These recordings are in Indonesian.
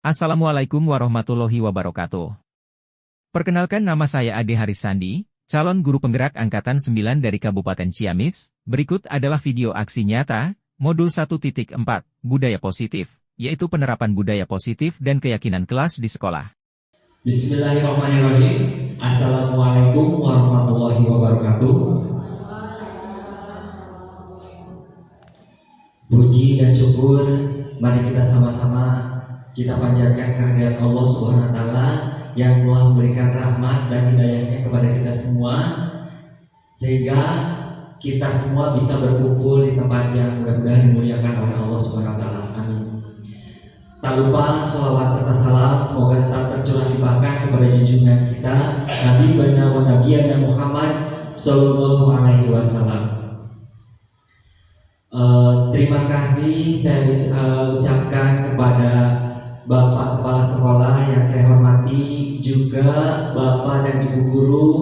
Assalamualaikum warahmatullahi wabarakatuh. Perkenalkan, nama saya Ade Haris Sandi, calon guru penggerak Angkatan 9 dari Kabupaten Ciamis. Berikut adalah video aksi nyata, Modul 1.4, Budaya Positif, yaitu penerapan budaya positif dan keyakinan kelas di sekolah. Bismillahirrahmanirrahim. Assalamualaikum warahmatullahi wabarakatuh. Puji dan syukur mari kita sama-sama kita panjatkan kehadirat Allah Subhanahu wa taala yang telah memberikan rahmat dan hidayahnya kepada kita semua, sehingga kita semua bisa berkumpul di tempat yang mudah-mudahan dimuliakan oleh Allah Subhanahu wa taala. Amin. Tak lupa sholawat serta salam semoga tetap tercurah limpahkan kepada junjungan kita Nabi Bana wa Nabiyana Muhammad Sallallahu Alaihi Wasallam. Terima kasih saya ucapkan kepada Bapak Kepala Sekolah yang saya hormati, juga Bapak dan Ibu Guru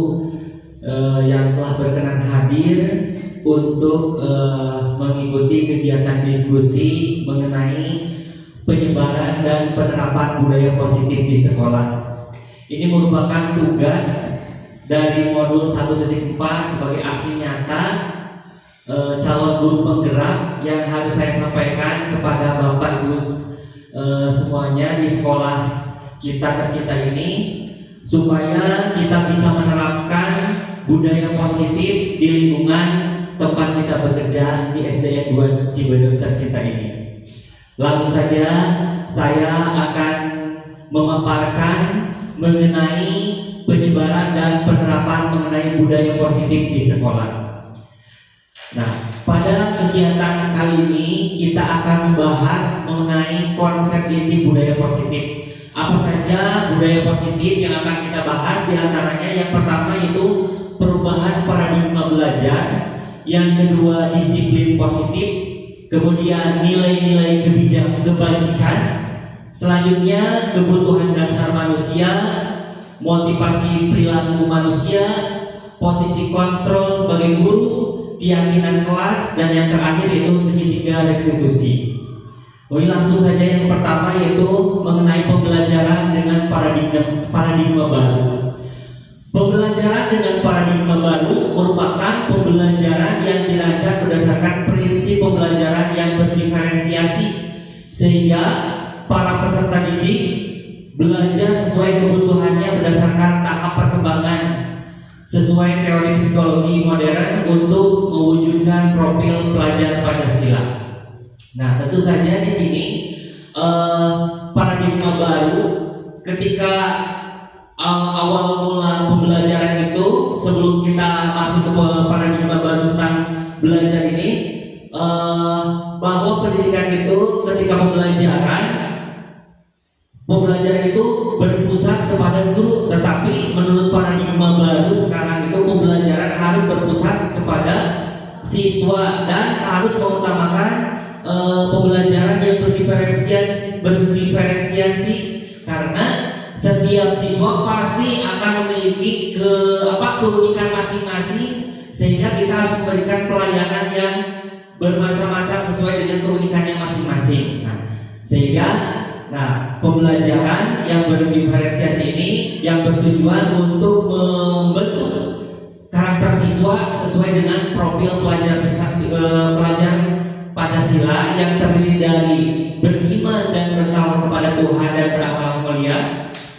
yang telah berkenan hadir untuk mengikuti kegiatan diskusi mengenai penyebaran dan penerapan budaya positif di sekolah. Ini merupakan tugas dari modul 1.4 sebagai aksi nyata calon guru penggerak yang harus saya sampaikan kepada Bapak Ibu semuanya di sekolah kita tercinta ini, supaya kita bisa menerapkan budaya positif di lingkungan tempat kita bekerja di SDN 2 Cibeber tercinta ini. Langsung saja saya akan memaparkan mengenai penyebaran dan penerapan mengenai budaya positif di sekolah. Nah, pada kegiatan kali ini kita akan membahas mengenai konsep inti budaya positif. Apa saja budaya positif yang akan kita bahas? Di antaranya yang pertama yaitu perubahan paradigma belajar, yang kedua disiplin positif, kemudian nilai-nilai kebajikan, selanjutnya kebutuhan dasar manusia, motivasi perilaku manusia, posisi kontrol sebagai guru, keyakinan kelas, dan yang terakhir itu segitiga restitusi. Langsung saja yang pertama yaitu mengenai pembelajaran dengan paradigma baru. Pembelajaran dengan paradigma baru merupakan pembelajaran yang dirancang berdasarkan prinsip pembelajaran yang berdiferensiasi, sehingga para peserta didik belajar sesuai kebutuhannya berdasarkan tahap perkembangan sesuai teori psikologi modern untuk mewujudkan profil pelajar Pancasila. Nah, tentu saja di sini paradigma baru ketika awal mula pembelajaran itu, sebelum kita masuk ke paradigma baru tentang belajar ini, bahwa pendidikan itu ketika pembelajaran itu berpusat kepada guru, tetapi menurut paradigma baru sekarang itu pembelajaran harus berpusat kepada siswa dan harus mengutamakan pembelajaran yang berdiferensiasi, karena setiap siswa pasti akan memiliki keunikan masing-masing, sehingga kita harus memberikan pelayanan yang bermacam-macam sesuai dengan keunikannya masing-masing. Nah, pembelajaran yang berdiferensiasi ini yang bertujuan untuk membentuk karakter siswa sesuai dengan profil pelajar Pancasila yang terdiri dari beriman dan bertakwa kepada Tuhan dan berakhlak mulia,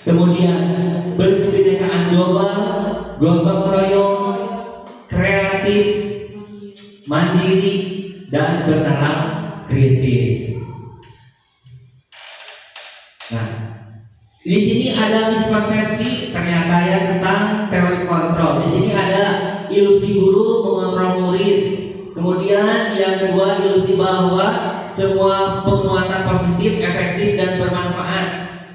kemudian berkebinekaan global, gotong royong, kreatif, mandiri, dan bernalar kritis. Nah, di sini ada miskonsepsi ternyata ya tentang teori kontrol. Di sini ada ilusi guru mengontrol murid. Kemudian yang kedua, ilusi bahwa semua penguatan positif, efektif, dan bermanfaat.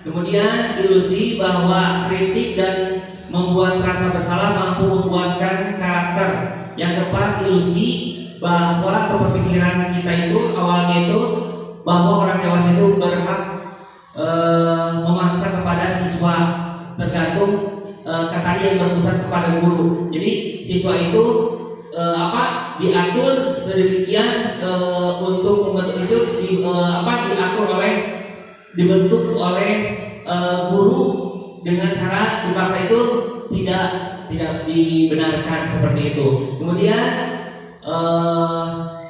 Kemudian ilusi bahwa kritik dan membuat rasa bersalah mampu membuatkan karakter. Yang keempat, ilusi bahwa kepemikiran kita itu awalnya itu bahwa orang dewasa itu berhak memaksa kepada siswa, tergantung kata yang berpusat kepada guru. Jadi siswa itu diatur sedemikian untuk membentuk itu diatur oleh dibentuk oleh guru dengan cara dipaksa itu tidak dibenarkan seperti itu. Kemudian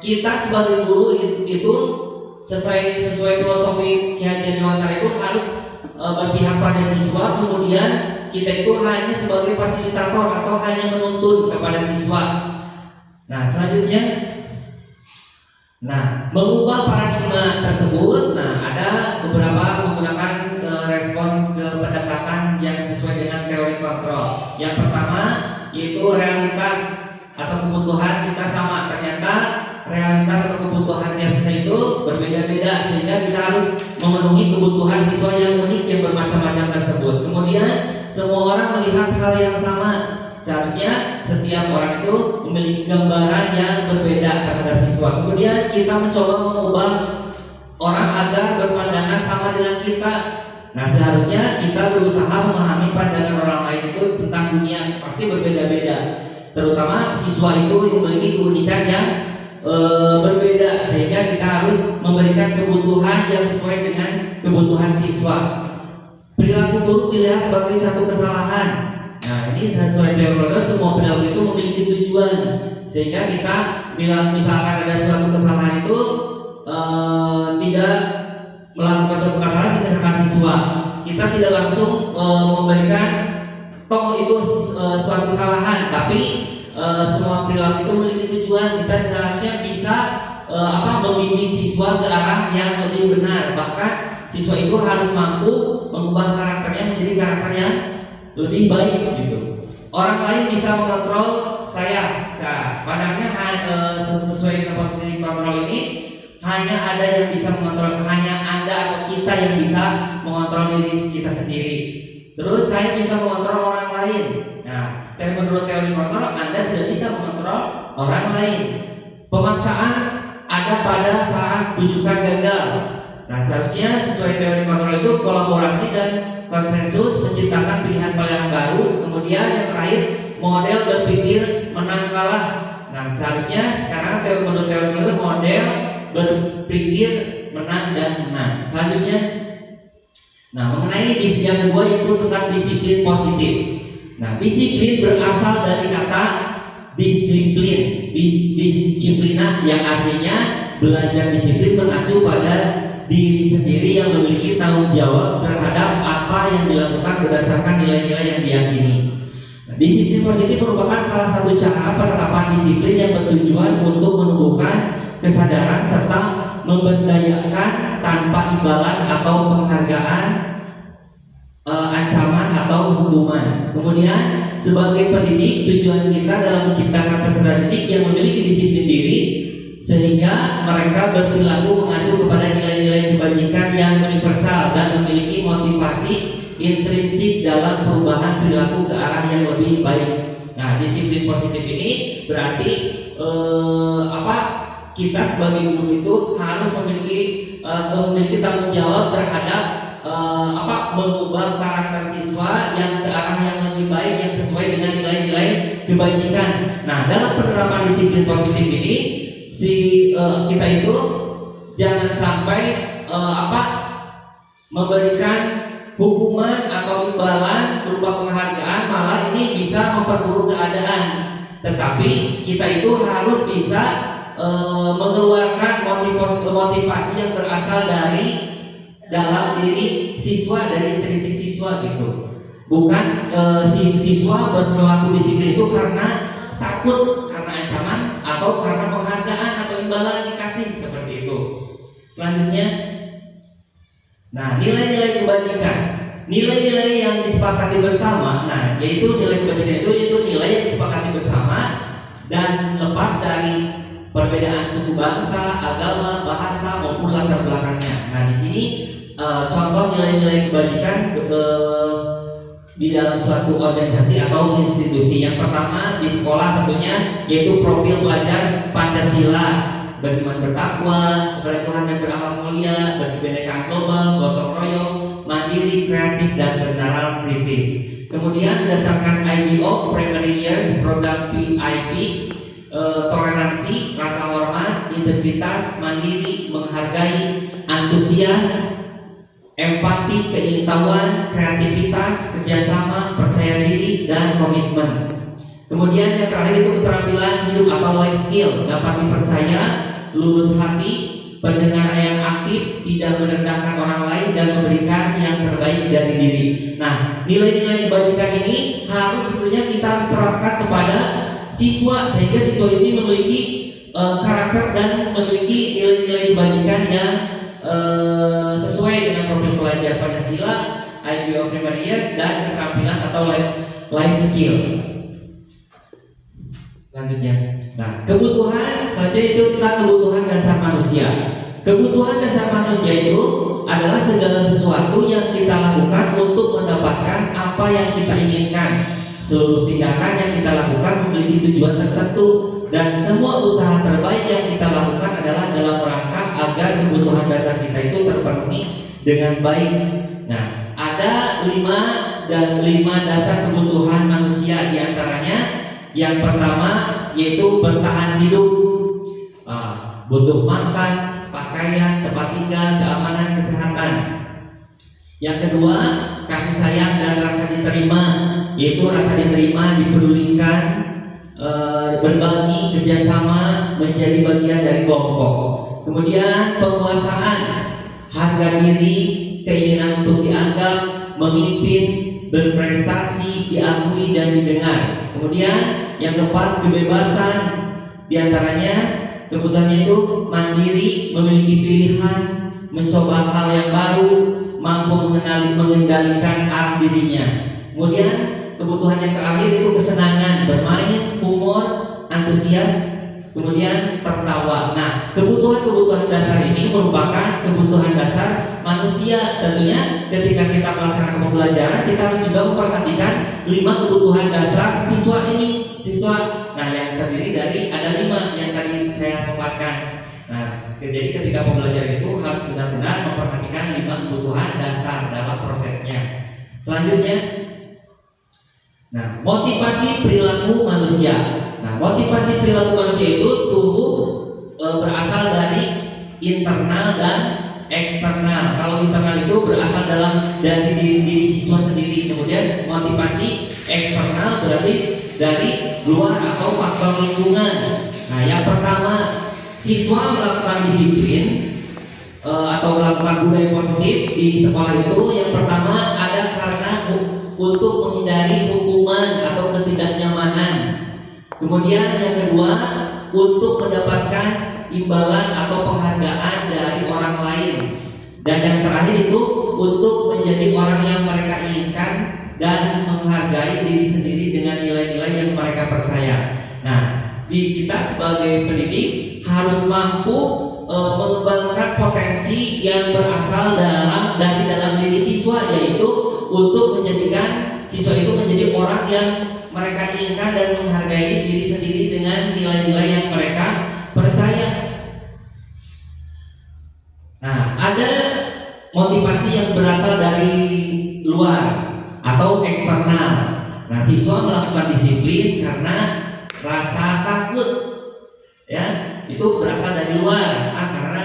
kita sebagai guru itu sesuai filosofi Ki Hajar Dewantara itu harus berpihak pada siswa. Kemudian kita itu hanya sebagai fasilitator atau hanya menuntun kepada siswa. Nah, selanjutnya, mengubah paradigma tersebut. Nah, ada beberapa menggunakan respon ke pendekatan yang sesuai dengan teori kontrol. Yang pertama yaitu realitas atau kebutuhan kita sama. Ternyata realitas atau kebutuhannya siswa itu berbeda-beda, sehingga kita harus memenuhi kebutuhan siswa yang unik yang bermacam-macam tersebut. Kemudian semua orang melihat hal yang sama. Seharusnya setiap orang itu memiliki gambaran yang berbeda terhadap siswa. Kemudian kita mencoba mengubah orang agar berpandangan sama dengan kita. Nah, seharusnya kita berusaha memahami pandangan orang lain itu tentang dunia pasti berbeda-beda. Terutama siswa itu memiliki keunikan yang berbeda, sehingga kita harus memberikan kebutuhan yang sesuai dengan kebutuhan siswa. Perilaku buruk dilihat sebagai satu kesalahan. Nah, ini sesuai teori kontrol, semua perilaku itu memiliki tujuan, sehingga kita bila misalkan ada suatu kesalahan itu tidak melakukan suatu kesalahan sedangkan siswa, kita tidak langsung memberikan toh itu suatu kesalahan, tapi semua perilaku itu memiliki tujuan. Kita seharusnya bisa membimbing siswa ke arah yang lebih benar. Bahkan siswa itu harus mampu mengubah karakternya menjadi karakter yang lebih baik gitu. Orang lain bisa mengontrol saya. Padahal sesuai dengan posisi kontrol ini hanya ada yang bisa mengontrol, hanya Anda atau kita yang bisa mengontrol diri kita sendiri. Terus saya bisa mengontrol orang lain. Nah, menurut teori kontrol, Anda tidak bisa mengontrol orang lain. Pemaksaan ada pada saat rujukan gagal. Nah, seharusnya sesuai teori kontrol itu kolaborasi dan konsensus menciptakan pilihan-pilihan baru. Kemudian yang terakhir, model berpikir menang kalah. Nah, seharusnya sekarang menurut teori kontrol model berpikir menang dan menang. Selanjutnya, mengenai yang kedua yaitu tentang disiplin positif. Nah, disiplin berasal dari kata disiplina yang artinya belajar disiplin mengacu pada diri sendiri yang memiliki tanggung jawab terhadap apa yang dilakukan berdasarkan nilai-nilai yang diyakini. Nah, disiplin positif merupakan salah satu cara penerapan disiplin yang bertujuan untuk menumbuhkan kesadaran serta memberdayakan tanpa imbalan atau penghargaan, ancaman atau hukuman. Kemudian sebagai pendidik, tujuan kita dalam menciptakan peserta didik yang memiliki disiplin diri sehingga mereka berperilaku mengacu kepada nilai-nilai kebajikan yang universal dan memiliki motivasi intrinsik dalam perubahan perilaku ke arah yang lebih baik. Nah, disiplin positif ini berarti kita sebagai guru itu harus memiliki tanggung jawab terhadap mengubah karakter siswa yang ke arah yang lebih baik yang sesuai dengan nilai-nilai kebajikan. Nah, dalam penerapan disiplin positif ini kita itu jangan sampai memberikan hukuman atau imbalan berupa penghargaan, malah ini bisa memperburuk keadaan. Tetapi kita itu harus bisa mengeluarkan motivasi yang berasal dari dalam diri siswa, dari intrinsik siswa gitu. Bukan siswa berperilaku disiplin itu karena takut, karena ancaman, atau karena penghargaan atau imbalan dikasih seperti itu. Selanjutnya, nilai-nilai kebajikan, nilai-nilai yang disepakati bersama. Nah, yaitu nilai kebajikan itu nilai yang disepakati bersama dan lepas dari perbedaan suku bangsa, agama, bahasa maupun latar belakangnya. Nah, di sini contoh nilai-nilai kebajikan di dalam suatu organisasi atau institusi. Yang pertama di sekolah tentunya yaitu profil pelajar Pancasila, beriman bertakwa, kepada Tuhan dan berakhlak mulia, berkebinekaan global, gotong royong, mandiri, kreatif dan bernalar kritis. Kemudian berdasarkan IBO Primary Years Program PIP, toleransi, rasa hormat, integritas, mandiri, menghargai, antusias, empati, keingintahuan, kreativitas, kerjasama, percaya diri, dan komitmen. Kemudian yang terakhir itu keterampilan hidup atau life skill, dapat dipercaya, lurus hati, pendengaran yang aktif, tidak merendahkan orang lain, dan memberikan yang terbaik dari diri. Nah, nilai-nilai kebajikan ini harus tentunya kita terapkan kepada siswa, sehingga siswa ini memiliki karakter dan memiliki nilai-nilai kebajikan yang sesuai dengan profil pelajar Pancasila, IQ of Years, dan keterampilan atau life skill. Selanjutnya, nah kebutuhan selanjutnya itu tentang kebutuhan dasar manusia. Kebutuhan dasar manusia itu adalah segala sesuatu yang kita lakukan untuk mendapatkan apa yang kita inginkan. Seluruh tindakan yang kita lakukan memiliki tujuan tertentu, dan semua usaha terbaik yang kita lakukan adalah dalam rangka agar kebutuhan dasar kita itu terpenuhi dengan baik. Nah, ada lima dasar kebutuhan manusia, diantaranya yang pertama yaitu bertahan hidup, butuh makan, pakaian, tempat tinggal, keamanan, kesehatan. Yang kedua, kasih sayang dan rasa diterima, yaitu rasa diterima, dipedulikan, berbagi, kerjasama, menjadi bagian dari kelompok. Kemudian penguasaan, harga diri, keinginan untuk dianggap, memimpin, berprestasi, diakui dan didengar. Kemudian yang keempat, kebebasan, diantaranya kebutuhannya itu mandiri, memiliki pilihan, mencoba hal yang baru, mampu mengendalikan arah dirinya. Kemudian kebutuhan yang terakhir itu kesenangan, bermain, humor, antusias, kemudian tertawa. Nah, kebutuhan-kebutuhan dasar ini merupakan kebutuhan dasar manusia. Tentunya ketika kita melaksanakan pembelajaran, kita harus juga memperhatikan 5 kebutuhan dasar siswa ini. Nah, yang terdiri dari ada 5 yang tadi saya paparkan. Nah, jadi ketika pembelajaran itu harus benar-benar memperhatikan 5 kebutuhan dasar dalam prosesnya. Selanjutnya, nah, motivasi perilaku manusia. Nah, motivasi perilaku manusia itu tumbuh berasal dari internal dan eksternal. Kalau internal itu berasal dari diri siswa sendiri. Kemudian motivasi eksternal berarti dari luar atau faktor lingkungan. Nah, yang pertama, siswa melakukan disiplin atau melakukan budaya positif di sekolah itu. Yang pertama ada karena untuk menghindari hukuman atau ketidaknyamanan. Kemudian yang kedua, untuk mendapatkan imbalan atau penghargaan dari orang lain. Dan yang terakhir itu untuk menjadi orang yang mereka inginkan dan menghargai diri sendiri dengan nilai-nilai yang mereka percaya. Nah, kita sebagai pendidik harus mampu mengembangkan potensi yang berasal dari dalam diri siswa, yaitu untuk menjadikan siswa itu menjadi orang yang mereka inginkan dan menghargai diri sendiri dengan nilai-nilai yang mereka percaya. Nah, ada motivasi yang berasal dari luar atau eksternal. Nah, siswa melakukan disiplin karena rasa takut, ya, itu berasal dari luar. Karena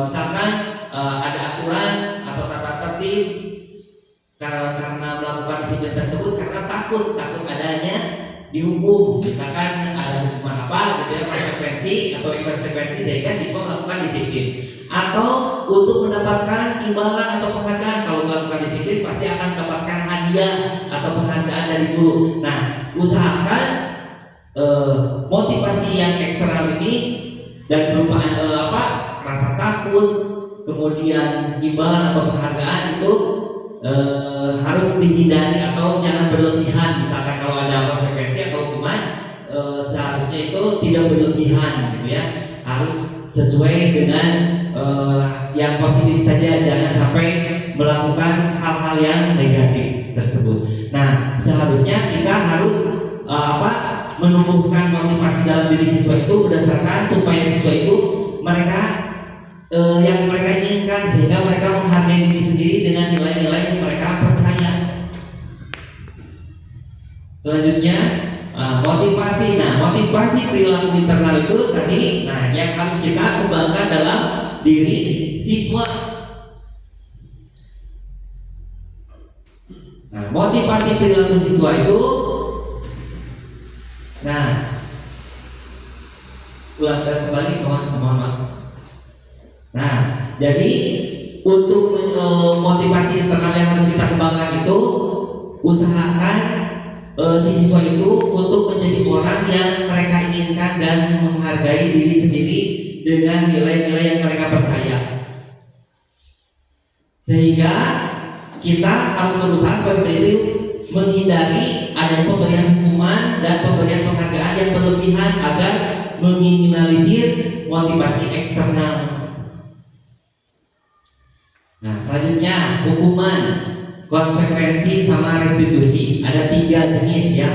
misalkan ada aturan atau tata tertib, karena melakukan disiplin tersebut karena takut adanya dihukum, misalkan ada hukuman apa gitu ya, konsekuensi sehingga siswa melakukan disiplin. Atau untuk mendapatkan imbalan atau penghargaan. Kalau melakukan disiplin pasti akan mendapatkan hadiah atau penghargaan dari guru. Nah, usahakan motivasi yang eksternal ini dan berupa rasa takut, kemudian imbalan atau penghargaan itu harus dihindari atau jangan berlebihan. Misalkan kalau ada konsekuensi atau hukuman, seharusnya itu tidak berlebihan gitu ya, harus sesuai dengan yang positif saja, jangan sampai melakukan hal-hal yang negatif tersebut. Nah, seharusnya kita harus menumbuhkan motivasi dalam diri siswa itu berdasarkan supaya siswa itu yang mereka inginkan, sehingga mereka menghargai diri sendiri dengan nilai-nilai yang mereka percaya. Selanjutnya, motivasi. Nah, motivasi perilaku internal itu tadi, yang harus kita kembangkan dalam diri siswa. Nah, motivasi perilaku siswa itu, nah, ulang kembali, mohon maaf. Nah, jadi untuk motivasi internal yang harus kita kembangkan itu, usahakan si siswa itu untuk menjadi orang yang mereka inginkan dan menghargai diri sendiri dengan nilai-nilai yang mereka percaya. Sehingga kita harus berusaha sebagai pendidik menghindari adanya pemberian hukuman dan pemberian penghargaan yang berlebihan agar meminimalisir motivasi eksternal. Nah, selanjutnya hukuman, konsekuensi sama restitusi. Ada 3 jenis ya.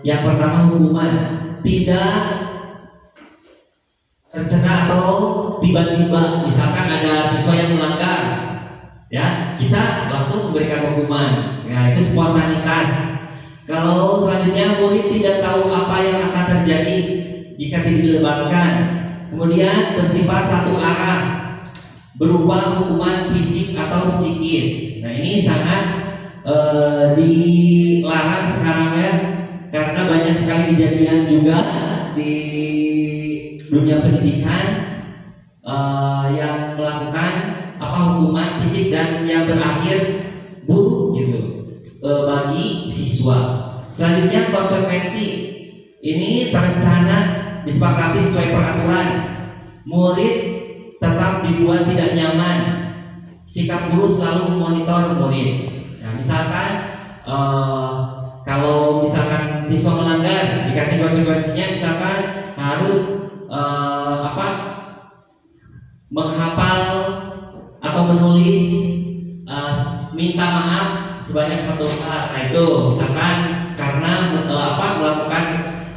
Yang pertama hukuman, tidak tercela atau tiba-tiba, misalkan ada siswa yang melanggar, ya kita langsung memberikan hukuman. Nah, itu spontanitas. Kalau selanjutnya murid tidak tahu apa yang akan terjadi jika tidak dilebatkan, kemudian bersifat satu arah, berupa hukuman fisik atau psikis. Nah, ini sangat dilarang sekarang ya, karena banyak sekali kejadian juga di dunia pendidikan yang melakukan hukuman fisik dan yang berakhir buruk gitu bagi siswa. Selanjutnya konsekuensi, ini terencana disepakati sesuai peraturan. Murid tetap dibuat tidak nyaman. Sikap guru selalu memonitor murid. Nah, misalkan kalau misalkan siswa melanggar, dikasih konsekuensinya, misalkan harus menghafal atau menulis minta maaf sebanyak 1 kali. Nah, itu misalkan karena melakukan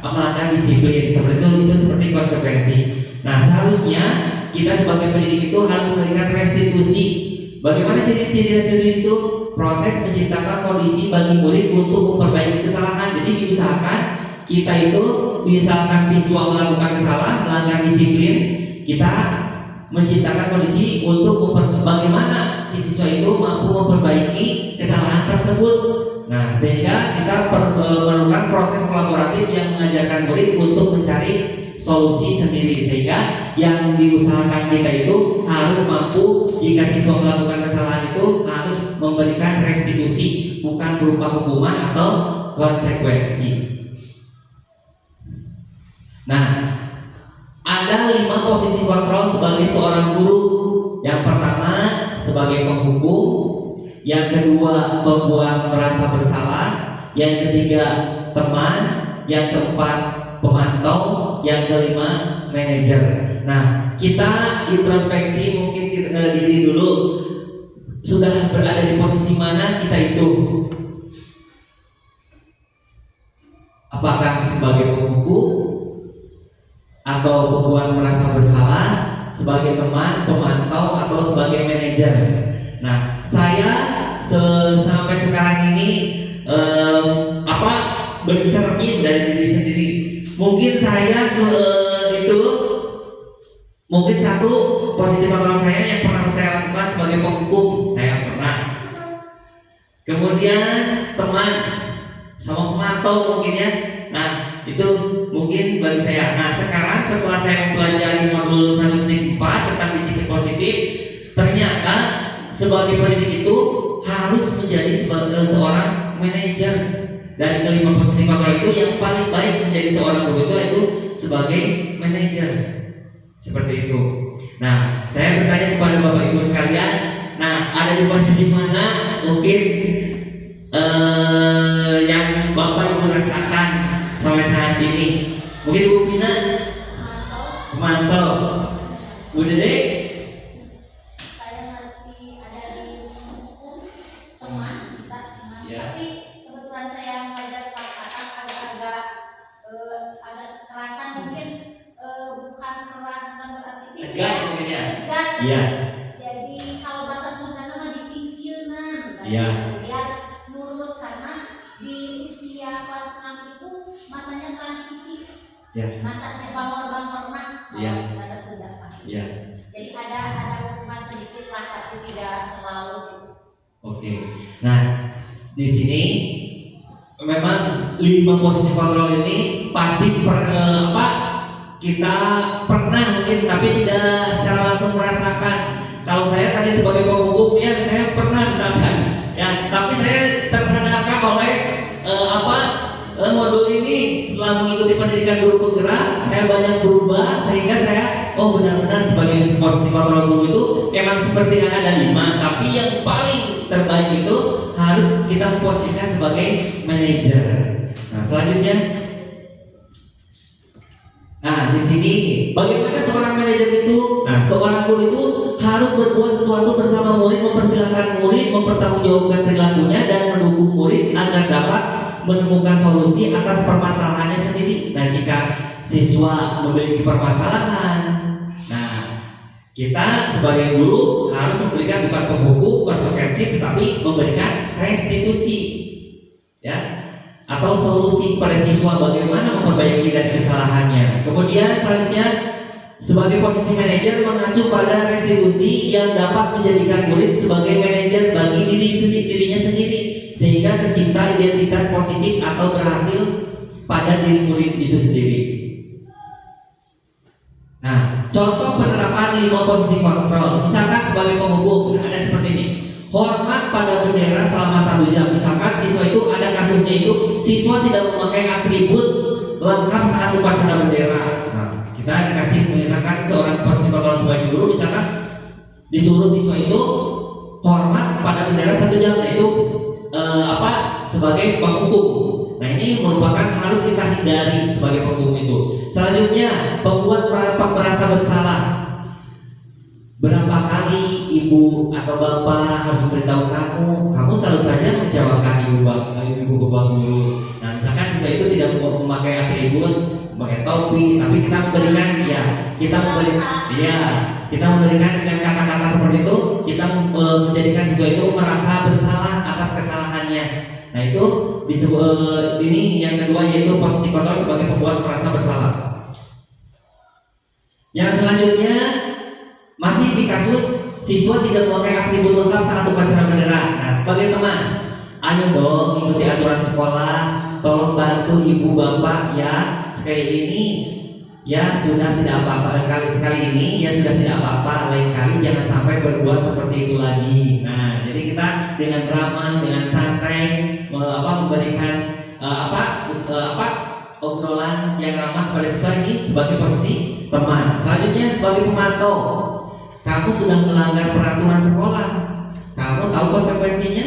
melanggar disiplin, itu seperti konsekuensi. Nah, seharusnya kita sebagai pendidik itu harus memberikan restitusi. Bagaimana ciri-ciri restitusi itu? Proses menciptakan kondisi bagi murid untuk memperbaiki kesalahan. Jadi diusahakan kita itu, misalkan siswa melakukan kesalahan, melanggar disiplin, kita menciptakan kondisi untuk bagaimana si siswa itu mampu memperbaiki kesalahan tersebut. Nah, sehingga kita memerlukan proses kolaboratif yang mengajarkan murid untuk mencari solusi sendiri, sehingga yang diusahakan kita itu harus mampu, jika siswa melakukan kesalahan itu harus memberikan restitusi, bukan berupa hukuman atau konsekuensi. Nah, ada 5 posisi kontrol sebagai seorang guru. Yang pertama sebagai penghukum, yang kedua membuat merasa bersalah, yang ketiga teman, yang keempat pemantau, yang kelima manajer. Nah, kita introspeksi mungkin diri dulu, sudah berada di posisi mana kita itu? Apakah sebagai penghukum atau pembuat merasa bersalah, sebagai teman, pemantau, atau sebagai manajer? Nah, saya sampai sekarang ini bercermin dari diri sendiri. Mungkin saya mungkin satu posisi kontrol saya yang pernah saya lakukan sebagai penghukum, saya pernah. Kemudian teman sama pemantau mungkin ya. Nah, itu mungkin bagi saya. Nah, sekarang setelah saya mempelajari modul 1.4 tentang disiplin positif, ternyata sebagai pendidik itu harus menjadi seorang manajer. Dan kelima posisi kontrol itu yang paling baik menjadi seorang guru itu sebagai manajer. Seperti itu. Nah, saya bertanya kepada Bapak Ibu sekalian, nah, ada di posisi mana mungkin yang Bapak Ibu rasakan sampai saat ini? Mungkin Bu Pina pemantau, Bu Dede saya masih ada di hukum, teman, bisa teman, tapi kebetulan saya mengajar kelas atas agak kekerasan, mungkin bukan keras, bukan berarti tegas mungkin ya. Tegas. Iya. Jadi kalau bahasa Sunda nama disingsieunan. Iya. Biar nurut, karena di usia kelas 6 itu masanya transisi. Iya. Masanya bangor-bangorna. Iya. Bahasa Sunda, Pak. Iya. Jadi ada hukuman sedikit lah, tapi tidak terlalu. Oke. Nah, di sini memang 5 posisi kontrol ini pasti kita pernah mungkin tapi tidak secara langsung merasakan. Kalau saya tadi sebagai pemukul ya saya pernah misalkan ya, tapi saya tersadarkan oleh modul ini setelah mengikuti pendidikan guru penggerak saya banyak berubah sehingga saya benar-benar sebagai posisi kontrol guru itu emang seperti ada 5, tapi yang paling terbaik itu harus kita posisikan sebagai manajer. Nah selanjutnya, nah di sini bagaimana seorang manajer itu? Nah seorang guru itu harus berbuat sesuatu bersama murid, mempersilahkan murid, mempertanggungjawabkan perilakunya dan mendukung murid agar dapat menemukan solusi atas permasalahannya sendiri. Nah jika siswa memiliki permasalahan, nah kita sebagai guru harus memberikan bukan pembuku, konsekuensi, tetapi memberikan restitusi, ya, atau solusi pada siswa bagaimana memperbaiki dari kesalahannya. Kemudian selanjutnya sebagai posisi manajer mengacu pada restitusi yang dapat menjadikan murid sebagai manajer bagi dirinya sendiri sehingga tercipta identitas positif atau berhasil pada diri murid itu sendiri. Nah, contoh penerapan 5 posisi kontrol. Misalkan sebagai pemukul ada seperti ini. Hormat pada bendera selama 1 jam. Misalkan siswa itu ada kasusnya itu siswa tidak memakai atribut lengkap saat upacara bendera. Nah, kita dikasih menyatakan seorang posisi kontrol sebagai guru misalkan disuruh siswa itu hormat pada bendera 1 jam, yaitu sebagai penghukum. Nah ini merupakan harus kita hindari sebagai penghukum itu. Selanjutnya membuat merasa bersalah. Berapa kali ibu atau bapak harus memberitahu kamu selalu saja mengecewakan ibu bapak guru. Nah misalkan siswa itu tidak memakai atribut, memakai topi, tapi kita memberikan kita memberikan dengan kata-kata seperti itu, kita menjadikan siswa itu merasa bersalah atas kesalahannya. Nah itu disebut ini yang kedua yaitu posisi kontrol sebagai pembuat merasa bersalah. Yang selanjutnya masih di kasus siswa tidak memakai atribut lengkap saat upacara bendera. Nah sebagai teman, ayo dong ikuti aturan sekolah, tolong bantu ibu bapak ya sekali ini. Ya sudah tidak apa-apa, sekali ini ya sudah tidak apa-apa, lain kali jangan sampai berbuat seperti itu lagi. Nah jadi kita dengan ramah, dengan santai memberikan obrolan yang ramah kepada siswa ini sebagai posisi teman. Selanjutnya sebagai pemantau, kamu sudah melanggar peraturan sekolah, kamu tahu konsekuensinya.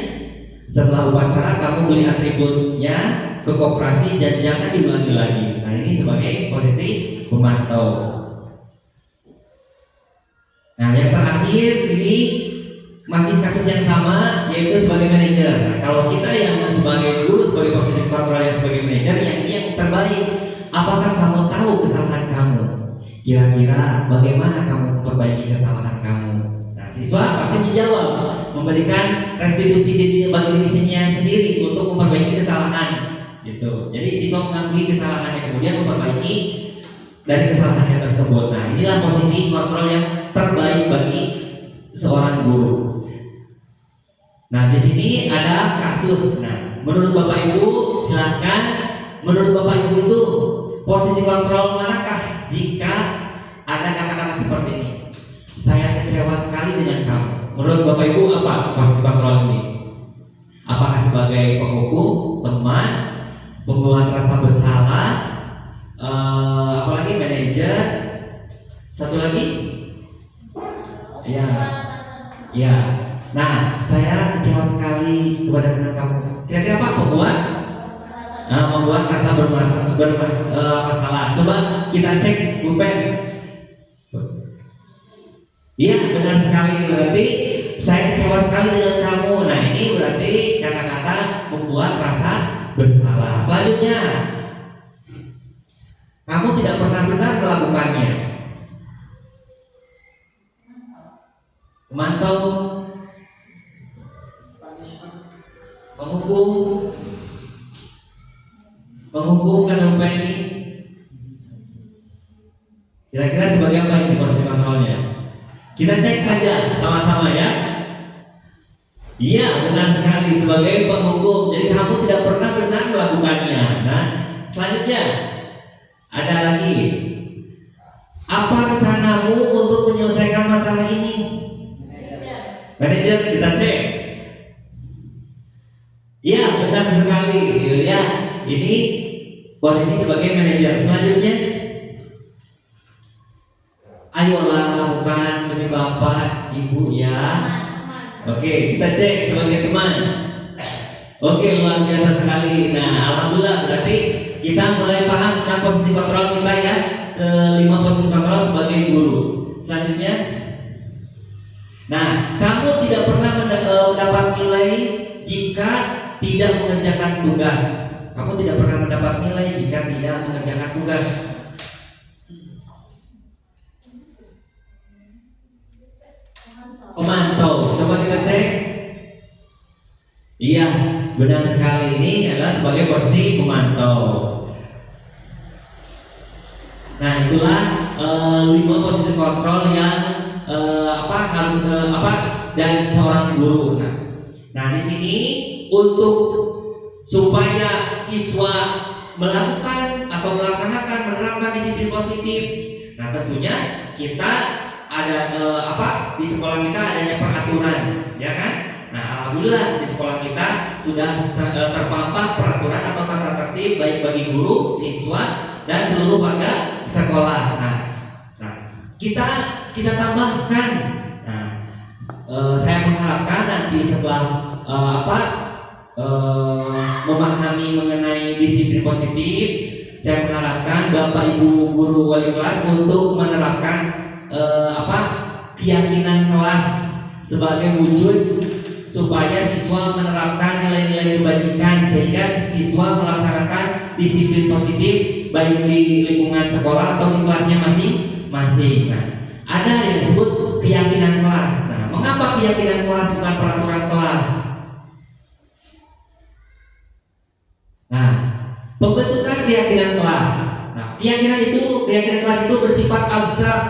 Setelah upacara kamu beli atributnya ke koperasi dan jangan diulangi lagi. Nah ini sebagai posisi pemantau. Nah yang terakhir ini masih kasus yang sama yaitu sebagai manajer. Nah, kalau kita yang sebagai guru sebagai posisi kontrol yang sebagai manajer yang ini yang terbalik. Apakah kamu tahu kesalahan kamu? Kira-kira bagaimana kamu memperbaiki kesalahan kamu? Nah siswa pasti menjawab, memberikan restitusi bagi dirinya sendiri untuk memperbaiki kesalahan. Gitu. Jadi siswa mengakui kesalahannya kemudian memperbaiki dari kesalahannya tersebut. Nah inilah posisi kontrol yang terbaik bagi seorang guru. Nah di sini ada kasus. Nah menurut Bapak Ibu silahkan. Menurut Bapak Ibu itu posisi kontrol manakah jika ada kata-kata seperti ini? Saya kecewa sekali dengan kamu. Menurut Bapak Ibu apa posisi kontrol ini? Apakah sebagai penghukum, teman, pembuat rasa bersalah, apalagi manajer, satu lagi, ya. Nah, saya kecewa sekali kepada kamu. Kira-kira apa pembuat? Membuat rasa bermasalah. Coba kita cek pulpen. Iya, benar sekali. Berarti saya kecewa sekali dengan kamu. Nah, ini berarti kata-kata membuat rasa bersalah. Selanjutnya, kamu tidak pernah benar melakukannya. Memantau, menghukum kan ini. Kira-kira sebagai apa ini posisi kontrolnya? Kita cek saja sama-sama ya. Iya, benar sekali, sebagai penghukum. Jadi kamu tidak pernah benar melakukannya. Nah, selanjutnya ada lagi. Apa rencanamu untuk menyelesaikan masalah ini? Manajer, kita cek. Iya, benar sekali, gitu ya. Ini posisi sebagai manajer. Selanjutnya, ayolah lakukan demi bapak, ibu ya. Oke, kita cek sebagai teman. Oke, luar biasa sekali. Nah, alhamdulillah berarti kita mulai paham tentang posisi kontrol kita ya. Kelima posisi kontrol sebagai guru. Selanjutnya, nah, kamu tidak pernah mendapat nilai jika tidak mengerjakan tugas. Kamu tidak pernah mendapat nilai jika tidak mengerjakan tugas. Pemantau, coba kita cek. Iya, benar sekali, ini adalah sebagai posisi pemantau. Nah, itulah 5 posisi kontrol yang harus dari seorang guru. Nah, di sini untuk supaya siswa melakukan atau melaksanakan menerapkan disiplin positif. Nah, tentunya kita ada di sekolah kita adanya peraturan, ya kan? Nah, alhamdulillah di sekolah kita sudah terpampang peraturan atau tata tertib baik bagi guru, siswa dan seluruh warga sekolah. Nah, kita tambahkan. Nah, saya mengharapkan nanti setelah memahami mengenai disiplin positif, saya mengharapkan Bapak Ibu guru wali kelas untuk menerapkan keyakinan kelas sebagai wujud supaya siswa menerapkan nilai-nilai kebajikan sehingga siswa melaksanakan disiplin positif baik di lingkungan sekolah atau di kelasnya masing-masing. Nah, ada yang disebut keyakinan kelas. Nah, mengapa keyakinan kelas bukan peraturan kelas? Nah, pembentukan keyakinan kelas. Nah, keyakinan kelas itu bersifat abstrak,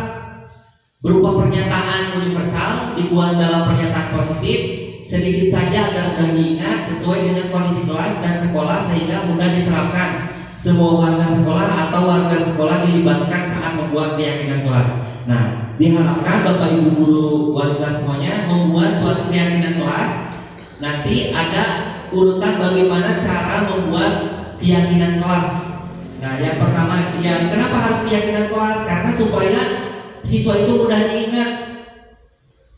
berupa pernyataan universal dibuat dalam pernyataan positif sedikit saja agar mudah diingat sesuai dengan kondisi kelas dan sekolah sehingga mudah diterapkan. Semua warga sekolah atau warga sekolah dilibatkan saat membuat keyakinan kelas. Nah, diharapkan Bapak Ibu guru wali kelas semuanya membuat suatu keyakinan kelas. Nanti ada urutan bagaimana cara membuat keyakinan kelas. Nah, yang pertama, kenapa harus keyakinan kelas? Karena supaya siswa itu mudah diingat.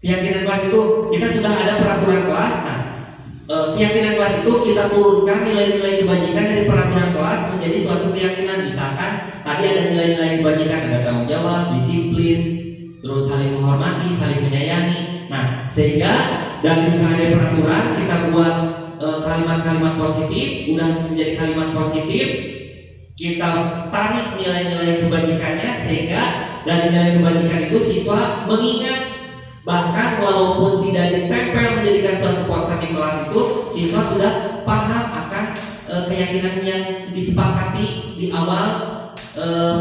Keyakinan kelas itu kita sudah ada peraturan kelas. Nah, keyakinan kelas itu kita turunkan nilai-nilai kebajikan dari peraturan kelas menjadi suatu keyakinan. Misalkan tadi ada nilai-nilai kebajikan, ada tanggung jawab, disiplin, terus saling menghormati, saling menyayangi. Nah, sehingga dari misalnya dari peraturan kita buat kalimat-kalimat positif, udah menjadi kalimat positif, kita tarik nilai-nilai kebajikannya sehingga dari nilai kebajikan itu siswa mengingat. Bahkan walaupun tidak ditempel menjadikan suatu poster di kelas itu, siswa sudah paham akan keyakinan yang disepakati di awal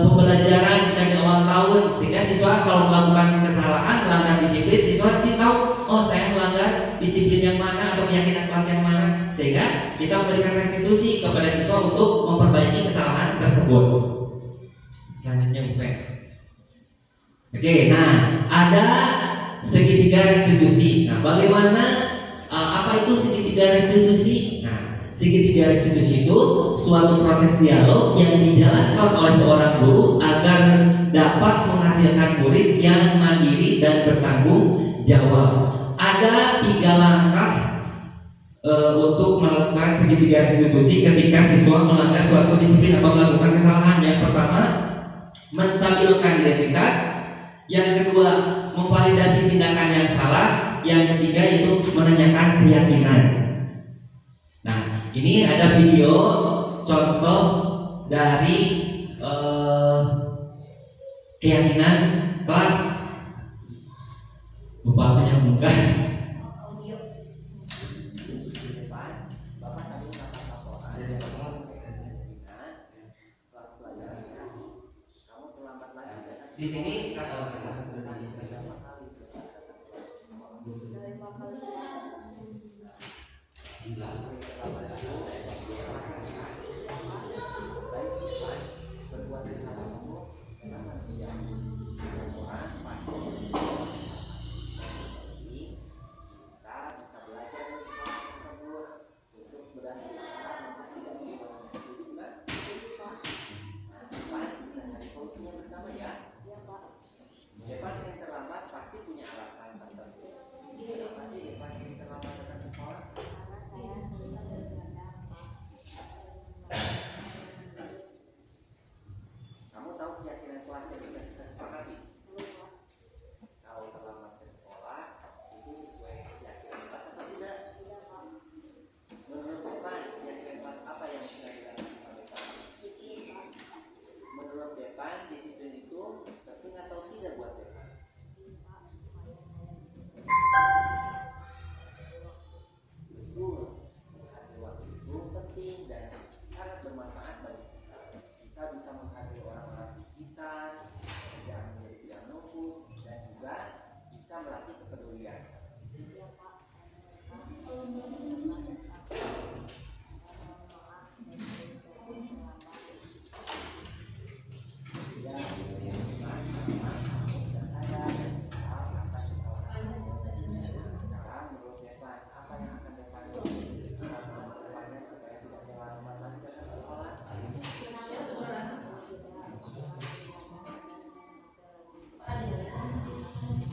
pembelajaran, misalnya di awal tahun, sehingga siswa kalau melakukan kesalahan, melanggar disiplin, siswa sih tahu, oh saya melanggar disiplin yang mana atau keyakinan kelas yang mana, sehingga kita memberikan restitusi kepada siswa untuk memperbaiki kesalahan tersebut. Selanjutnya Bu. Oke, nah ada segitiga restitusi. Nah, bagaimana apa itu segitiga restitusi? Nah, segitiga restitusi itu suatu proses dialog yang dijalankan oleh seorang guru agar dapat menghasilkan murid yang mandiri dan bertanggung jawab. Ada 3 langkah untuk melakukan segitiga restitusi ketika siswa melanggar suatu disiplin atau melakukan kesalahan. Yang pertama, menstabilkan identitas. Yang kedua, memvalidasi tindakan yang salah. Yang ketiga itu menanyakan keyakinan. Nah, ini ada video contoh dari keyakinan kelas. Lupa menyambungkan. Di sini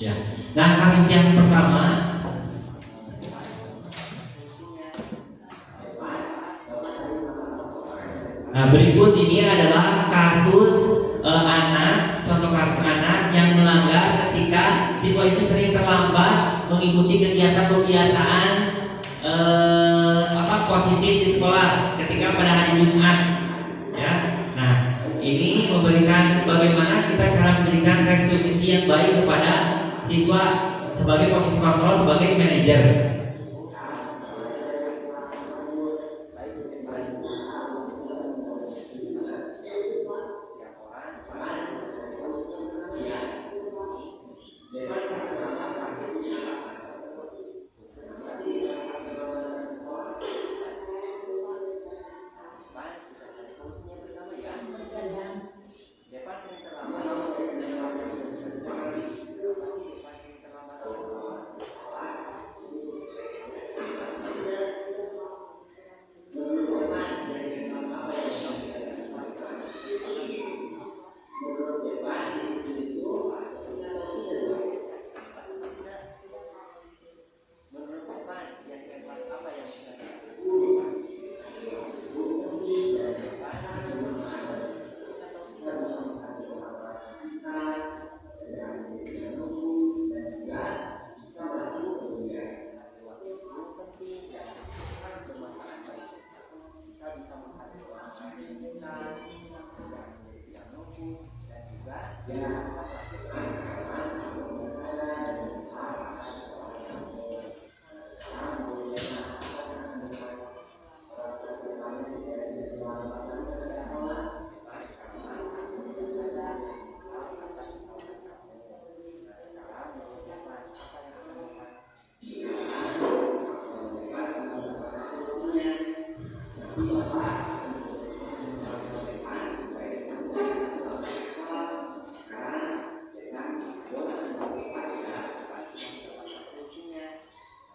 Ya. Nah, kasus yang pertama, nah berikut ini adalah kasus contoh kasus anak yang melanggar ketika siswa itu sering terlambat mengikuti kegiatan pembiasaan positif di sekolah ketika pada hari Jumat. Ya. Nah, ini memberikan bagaimana kita cara memberikan restitusi yang baik kepada siswa sebagai posisi kontrol sebagai manajer.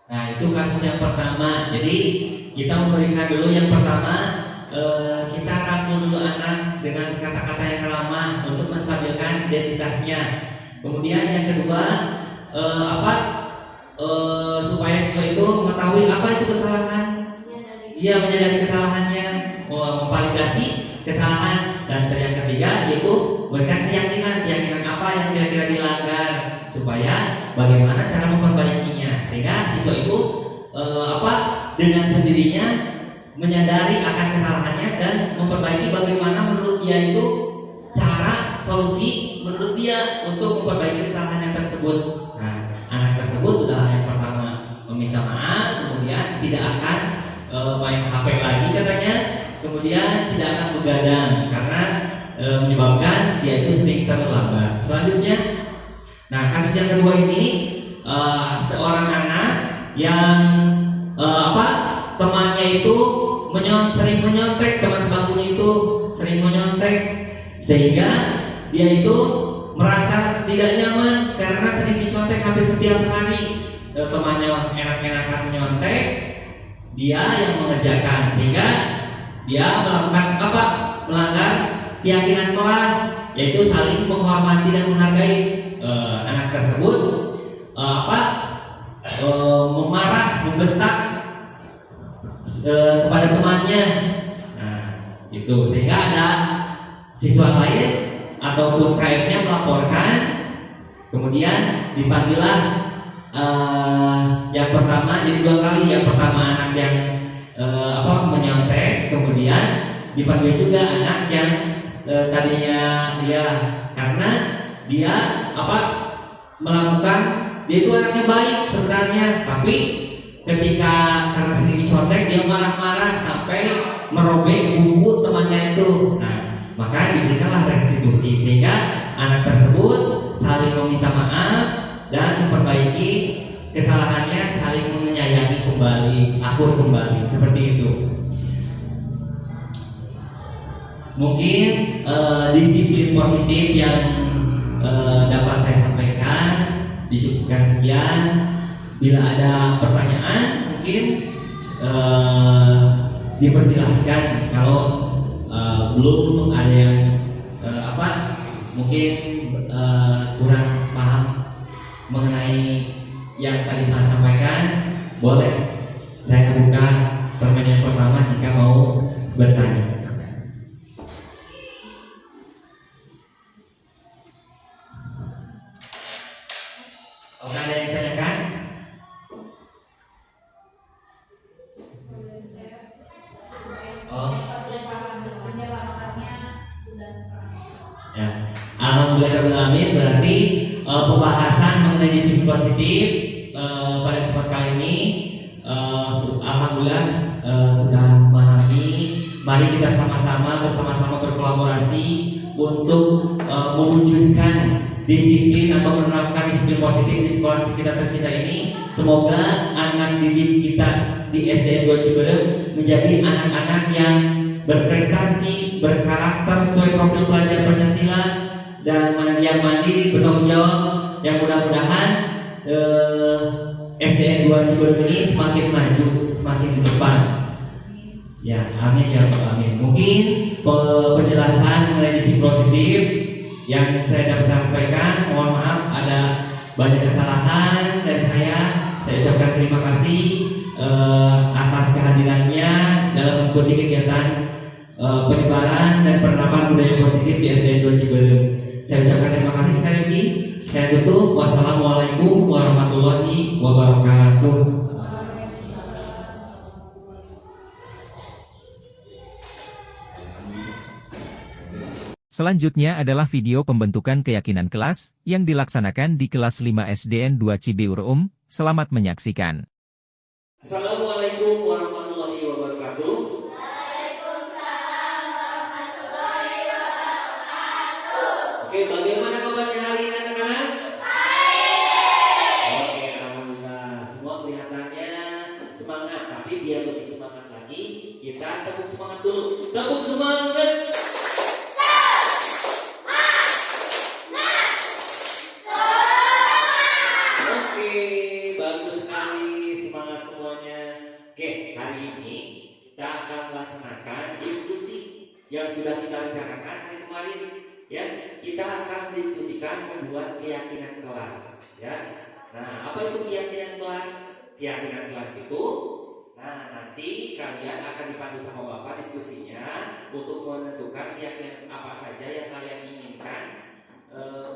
Nah, itu kasus yang pertama. Jadi kita memberikan dulu yang pertama, kita rangkul dulu anak dengan kata-kata yang ramah untuk menstabilkan identitasnya. Kemudian yang kedua, supaya siswa itu mengetahui apa itu kesalahan. Ia menyadari kesalahannya, memvalidasi kesalahan, dan yang ketiga yaitu memberikan keyakinan apa yang kira-kira dilanggar, supaya bagaimana cara memperbaikinya, sehingga siswa itu dengan sendirinya menyadari akan kesalahannya dan memperbaiki bagaimana menurut dia itu cara solusi menurut dia untuk memperbaiki kesalahan yang tersebut. Nah, anak tersebut sudah yang pertama meminta maaf, kemudian tidak akan main HP lagi katanya, kemudian tidak akan begadang karena menyebabkan dia itu sering terlambat. Selanjutnya, nah kasus yang kedua ini seorang anak yang temannya itu sering menyontek, teman sebangkunya itu sering menyontek, sehingga dia itu merasa tidak nyaman karena sering dicontek hampir setiap hari. Temannya enak-enakan menyontek, dia yang mengerjakan, sehingga dia melakukan apa? Melanggar keyakinan kelas, yaitu saling menghormati dan menghargai. Anak tersebut memarah, membentak kepada temannya. Nah, itu sehingga ada siswa lain ataupun KM-nya melaporkan, kemudian dipanggillah yang pertama, jadi 2 kali. Yang pertama anak yang menyontek, kemudian dipanggil juga anak yang tadinya ya karena dia melakukan, dia itu anaknya baik sebenarnya, tapi ketika karena sering dicontek dia marah-marah sampai merobek buku temannya itu. Nah, maka diberikanlah restitusi sehingga anak tersebut saling meminta maaf dan memperbaiki kesalahannya, saling menyayangi kembali, akur kembali, seperti itu. Mungkin disiplin positif yang dapat saya sampaikan dicukupkan sekian. Bila ada pertanyaan mungkin dipersilahkan. Kalau belum ada yang mungkin kurang paham mengenai yang tadi saya sampaikan, boleh saya buka pertanyaan pertama jika mau bertanya. Oke, ada yang ditanyakan? Oh. Ya. Alhamdulillahirrahmanirrahim. Berarti pembahasan mengenai disiplin positif pada kesempatan kali ini alhamdulillah sudah memahami. Mari kita bersama-sama berkolaborasi untuk mewujudkan disiplin atau menerapkan disiplin positif di sekolah kita tercinta ini. Semoga anak didik kita di SDN 2 Ciberem menjadi anak-anak yang berprestasi, berkarakter sesuai profil pelajar Pancasila, dan yang mandiri, bertanggung jawab, yang mudah-mudahan SDN 2 Ciberem ini semakin maju, semakin ke depan. Ya, amin ya rabbal alamin. Mungkin penjelasan mengenai disiplin positif yang saya dapat sampaikan, mohon maaf ada banyak kesalahan dari saya ucapkan terima kasih atas kehadirannya dalam mengikuti kegiatan penyebaran dan penerapan budaya positif di SDN 2 Ciberem. Saya ucapkan terima kasih sekali lagi. Saya tutup. Wassalamualaikum warahmatullahi wabarakatuh. Selanjutnya adalah video pembentukan keyakinan kelas yang dilaksanakan di kelas 5 SDN 2 Cibiurum. Selamat menyaksikan. Assalamualaikum warahmatullahi wabarakatuh. Waalaikumsalam warahmatullahi wabarakatuh. Oke, bagaimana kabarnya hari ini anak-anak? Baik. Oke, alhamdulillah. Semua kelihatannya semangat, tapi biar lebih semangat lagi, kita tepuk semangat dulu. Tepuk semangat. Yang sudah kita rencanakan hari kemarin, ya, kita akan diskusikan membuat keyakinan kelas, ya. Nah, apa itu keyakinan kelas? Keyakinan kelas itu, nah nanti kalian akan dipandu sama bapak diskusinya untuk menentukan keyakinan apa saja yang kalian inginkan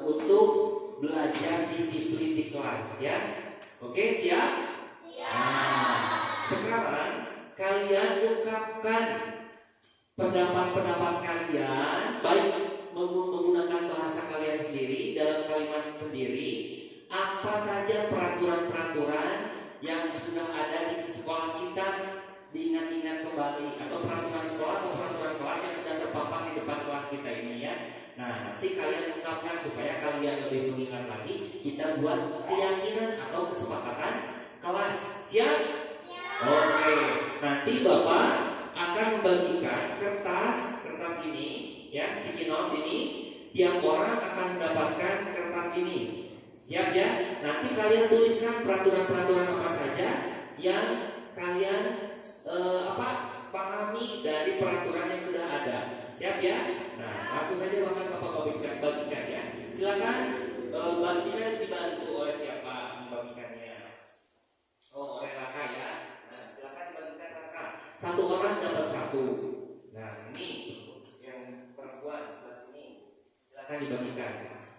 untuk belajar disiplin di kelas, ya. Oke, siap? Siap. Nah, sekarang kalian ungkapkan pendapat-pendapat kalian, baik menggunakan bahasa kalian sendiri dalam kalimat sendiri. Apa saja peraturan-peraturan yang sudah ada di sekolah kita, diingat-ingat kembali, atau peraturan sekolah atau peraturan kelas yang sudah terpampang di depan kelas kita ini, ya. Nah, nanti kalian ungkapkan supaya kalian lebih mengingat lagi. Kita buat keyakinan atau kesepakatan kelas. Siap? Siap. Oke. nanti Bapak akan membagikan kertas ini, ya, sticky note ini. Tiap orang akan mendapatkan kertas ini. Siap ya? Nanti kalian tuliskan peraturan-peraturan apa saja yang kalian pahami dari peraturan yang sudah ada. Siap ya? Nah, langsung saja Bapak bagikan ya. Silakan bisa dibantu oleh siapa membagikannya. Oh, oleh Raka ya. Nah, silakan dibagikan Raka. Satu orang dapat satu. Nah, ini yang perempuan sebelah sini. Silakan dibagikan.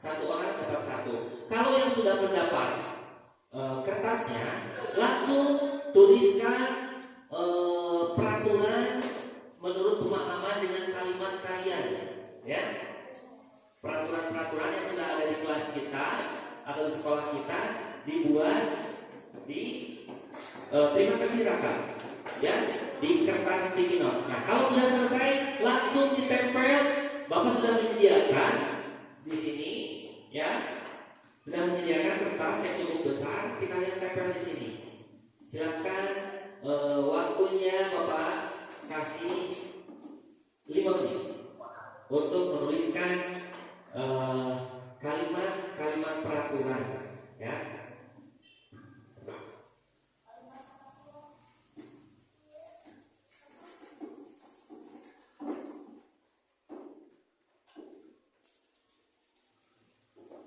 Satu orang dapat satu. Kalau yang sudah mendapat kertasnya, langsung tuliskan peraturan menurut pemahaman dengan kalimat kalian, ya. Peraturan-peraturan yang sudah ada di kelas kita atau di sekolah kita dibuat di terima kasih Raka, ya, di kertas sticky note. Nah, kalau sudah selesai langsung ditempel. Bapak sudah menyediakan di sini, ya, sudah menyediakan kertas yang cukup besar. Kita lihat tempel di sini. Silakan waktunya Bapak kasih 5 menit untuk menuliskan kalimat-kalimat peraturan, ya.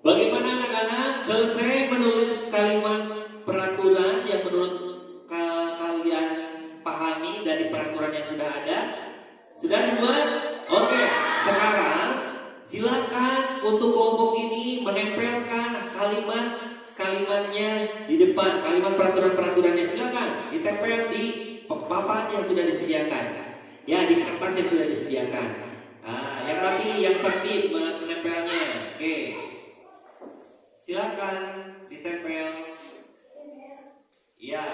Bagaimana anak-anak selesai menulis kalimat peraturan yang menurut kalian pahami dari peraturan yang sudah ada? Sudah dibuat? Oke, sekarang silakan untuk kelompok ini menempelkan kalimatnya di depan, kalimat peraturan-peraturannya silakan ditempel di papan yang sudah disediakan, ya, di kertas yang sudah disediakan. Nah, yang rapi, yang tertib menempelnya. Oke, silakan ditempel. Ya.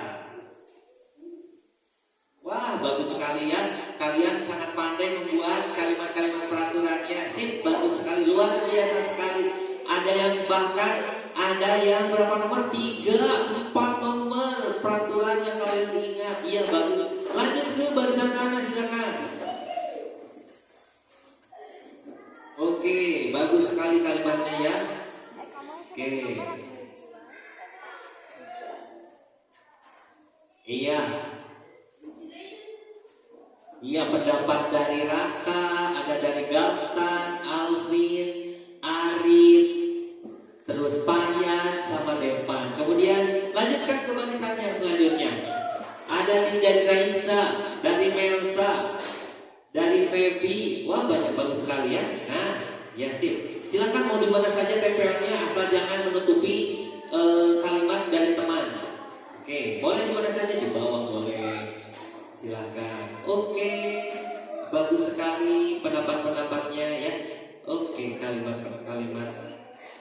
Wah, bagus sekali ya. Kalian sangat pandai membuat kalimat-kalimat peraturannya. Sip, bagus sekali, luar biasa sekali. Ada yang bahkan ada yang berapa nomor? 3, 4 nomor peraturan yang kalian ingat. Iya, bagus. Lanjut ke barisan kanan, silakan. Oke, bagus sekali kalimatnya ya. Oke. Iya. Iya, pendapat dari Raka, ada dari Gaftan, Alvin, Arif, terus Payan sama Depan. Kemudian lanjutkan ke barisannya selanjutnya. Ada dari Raisa, dari Melsa, dari Feby. Wah, banyak, bagus sekali ya. Nah, ya sip. Silakan mau di mana saja tempelnya, asal jangan menutupi kalimat dari teman. Oke, boleh di mana saja, di bawah boleh. Silakan. Oke, bagus sekali pendapat-pendapatnya ya. Oke, kalimat-kalimat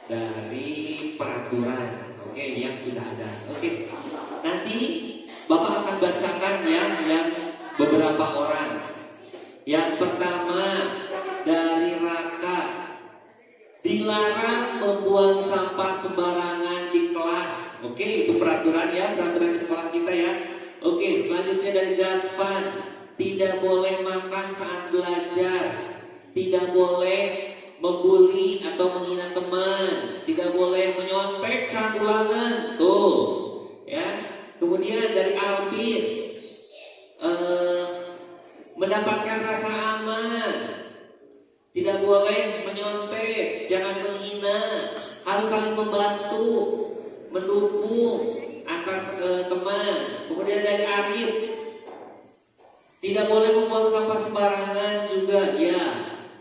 dari peraturan. Oke, yang sudah ada. Oke, nanti Bapak akan bacakan yang beberapa orang. Yang pertama dari Raka, dilarang membuang sampah sembarangan di kelas. Oke, itu peraturan ya, peraturan di sekolah kita ya. Oke, selanjutnya dari Gafan, tidak boleh makan saat belajar, tidak boleh membuli atau menghina teman, tidak boleh menyontek saat ulangan. Tuh, ya. Kemudian dari Alvin, mendapatkan rasa aman, tidak boleh menyontek, jangan menghina, harus saling membantu, mendukung antar teman. Kemudian dari Arif, tidak boleh membuang sampah sembarangan juga, ya.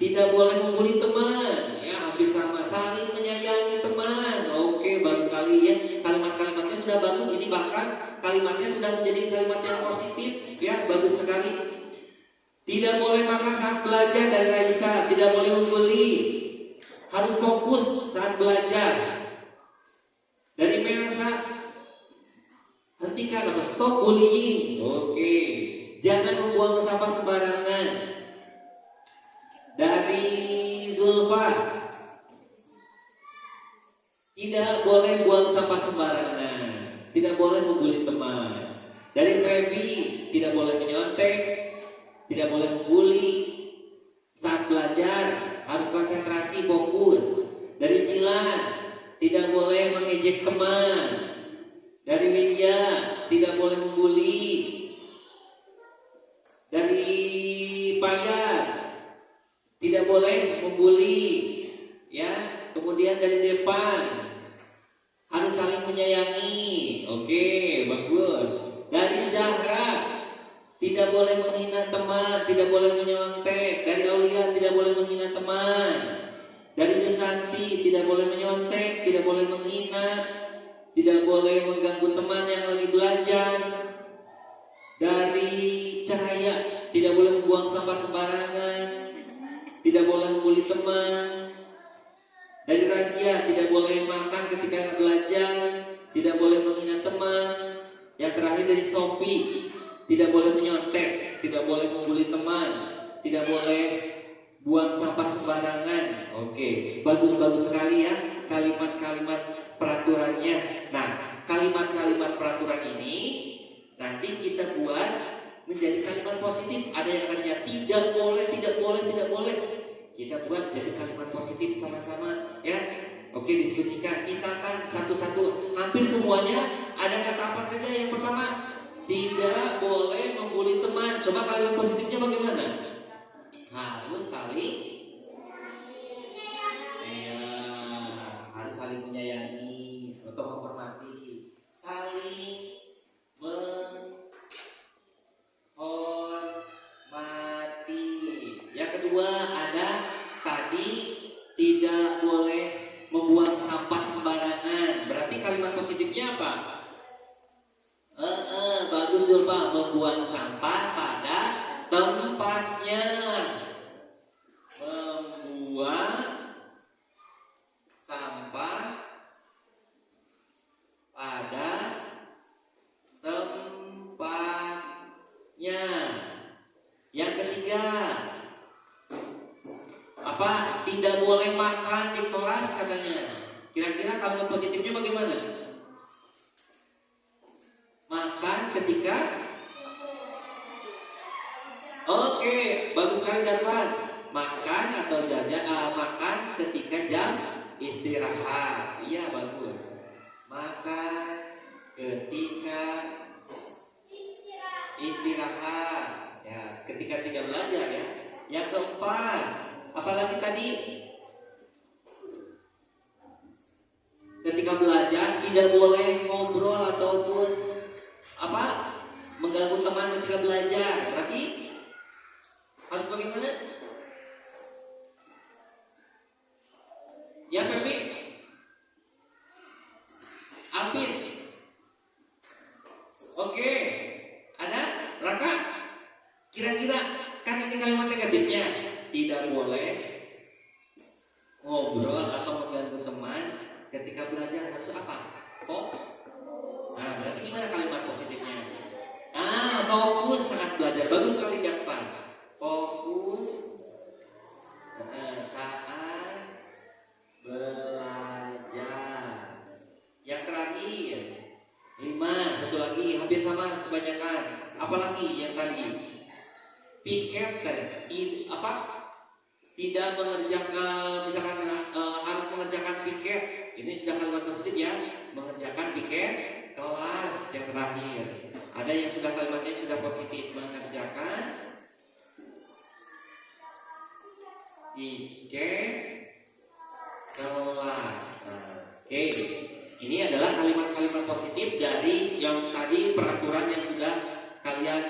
Tidak boleh membuli teman, ya, hampir sama. Saling menyayangi teman. Oke, bagus sekali ya. Kalimat-kalimatnya sudah bagus. Ini bahkan kalimatnya sudah menjadi kalimat yang positif, ya, bagus sekali. Tidak boleh makan saat belajar dari Raisa, tidak boleh membuli, harus fokus saat belajar. Dari Melsa, hentikan atau stop bullying. Oke, jangan membuang sampah sembarangan. Dari Zulfa, tidak boleh buang sampah sembarangan, tidak boleh membuli teman. Dari Feby, tidak boleh menyontek, tidak boleh membuli. Saat belajar harus konsentrasi, fokus. Dari jilat tidak boleh mengejek teman. Dari meja tidak boleh membuli. Dari pagar tidak boleh membuli, ya. Kemudian dari depan harus saling menyayangi. Oke, bagus. Dari jarak tidak boleh menghina teman, tidak boleh menyontek. Dari aulia tidak boleh menghina teman. Dari Susanti tidak boleh menyontek, tidak boleh menghina, tidak boleh mengganggu teman yang lagi belajar. Dari Cahaya tidak boleh membuang sampah sembarangan, tidak boleh membuli teman. Dari Rahasia tidak boleh makan ketika belajar, tidak boleh menghina teman. Yang terakhir dari Sophie, tidak boleh menyontek, tidak boleh membuli teman, tidak boleh buang sampah sembarangan. Oke, bagus-bagus sekali ya kalimat-kalimat peraturannya. Nah, kalimat-kalimat peraturan ini nanti kita buat menjadi kalimat positif. Ada yang artinya tidak boleh, tidak boleh, tidak boleh. Kita buat jadi kalimat positif sama-sama ya. Oke, diskusikan. Misalkan satu-satu, hampir semuanya ada kata apa saja. Yang pertama, tidak boleh membuli teman. Coba kalimat positifnya bagaimana? Harus saling harus saling menyayangi atau menghormati, saling menghormati. Yang kedua ada tadi tidak boleh membuang sampah sembarangan. Berarti kalimat positifnya apa? Bagus dulu Pak, membuang sampah pada tempatnya. Membuang sampah pada tempatnya. Yang ketiga apa? Tidak boleh makan di kelas katanya. Kira-kira kalimat positifnya bagaimana? Makan ketika Oke, bagus sekali Jarvan. Makan atau jajan, makan ketika jam istirahat. Iya, bagus. Makan ketika istirahat. Ya, ketika tidak belajar ya. Yang keempat, apalagi tadi? Ketika belajar tidak boleh ngobrol ataupun apa? Mengganggu teman ketika belajar. Berarti harus bagaimana? Ya, Feby? Alvin? Oke. Ada? Raka? Kira-kira kan ini kalimat negatifnya. Tidak boleh ngobrol atau mengganggu teman ketika belajar. Harus apa? Nah, berarti gimana kalimat positifnya? Fokus saat belajar. Bagus sekali Gaspar. Fokus saat belajar. Yang terakhir 5, satu lagi hampir sama kebanyakan. Apalagi yang tadi piket apa? Tidak mengerjakan, misalkan harus mengerjakan piket. Ini sudah kalimat positif ya. Mengerjakan piket kelas. Yang terakhir ada yang sudah kalimatnya sudah positif, mengerjakan piket kelas. Oke, ini adalah kalimat-kalimat positif dari yang tadi peraturan yang sudah kalian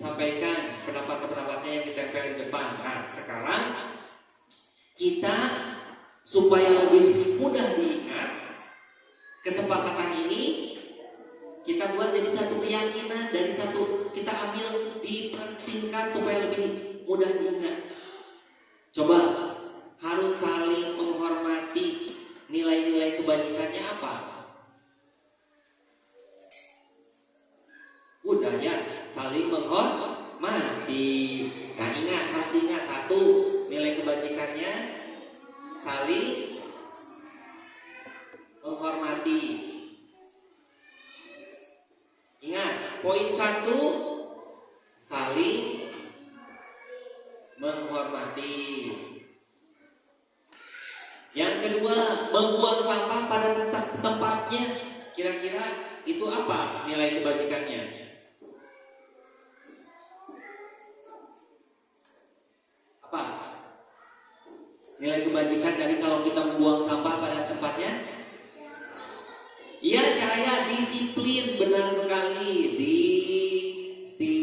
sampaikan, pendapat-pendapatnya yang ditempel di depan. Nah, sekarang kita supaya lebih mudah diingat kesepakatan ini kita buat jadi satu keyakinan, dari satu kita ambil dipentingkan supaya lebih mudah diingat. Coba harus saling menghormati. Nilai-nilai kebajikannya apa? Udah ya, saling menghormati. Nah, ingat, harus diingat satu nilai kebajikannya saling menghormati. Ingat, poin 1 membuang sampah pada tempatnya. Kira-kira itu apa nilai kebajikannya? Apa? Nilai kebajikan dari kalau kita membuang sampah pada tempatnya? Iya, cahaya disiplin, benar sekali, disiplin.